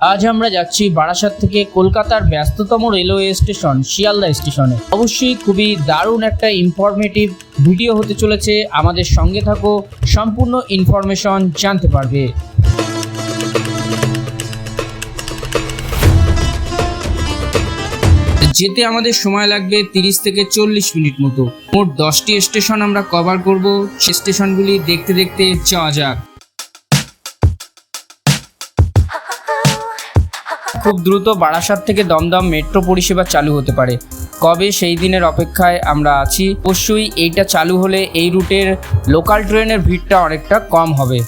আজ আমরা যাচ্ছি বারাসাত থেকে কলকাতার ব্যস্ততম রেলওয়ে স্টেশন শিয়ালদা স্টেশনে। অবশ্যই খুবই দারুণ একটা ইনফরমেটিভ ভিডিও হতে চলেছে, আমাদের সঙ্গে থাকো, সম্পূর্ণ ইনফরমেশন জানতে পারবে। যেতে আমাদের সময় লাগবে 30 থেকে 40 মিনিট মতো। মোট 10টি স্টেশন আমরা কভার করব। স্টেশনগুলি দেখতে দেখতে যাওয়া যাক। খুব দ্রুত বারাসাত থেকে দমদম মেট্রো পরিষেবা চালু হতে পারে। কবে সেই দিনের অপেক্ষায় আমরা আছি। অবশ্যই এইটা চালু হলে এই রুটের লোকাল ট্রেনের ভিড়টা অনেকটা কম হবে।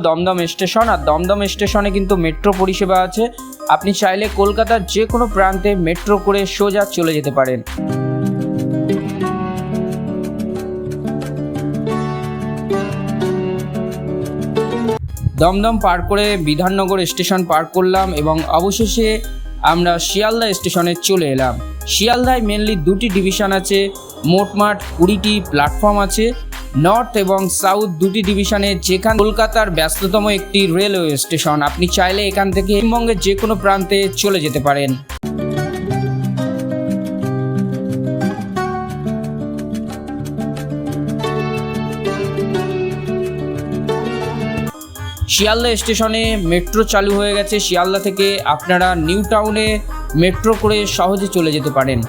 দমদম স্টেশন, আর দমদম স্টেশনে কিন্তু মেট্রো পরিষেবা আছে। আপনি চাইলে কলকাতার যে কোনো প্রান্তে মেট্রো করে সোজা চলে যেতে পারেন। দমদম পার করে বিধাননগর স্টেশন পার করলাম এবং অবশেষে আমরা শিয়ালদা স্টেশনে চলে এলাম। শিয়ালদায় মেনলি দুটি ডিভিশন আছে, মোটমাট 20টি প্ল্যাটফর্ম আছে। নর্থ এবং সাউথ দুটি ডিভিশনে, যেখানে কলকাতার ব্যস্ততম একটি রেলওয়ে স্টেশন। আপনি চাইলে এখান থেকে পশ্চিমবঙ্গের যে কোনো প্রান্তে চলে যেতে পারেন। শিয়ালদা স্টেশনে মেট্রো চালু হয়ে গেছে। শিয়ালদা থেকে আপনারা নিউ টাউনে মেট্রো করে সহজে চলে যেতে পারেন।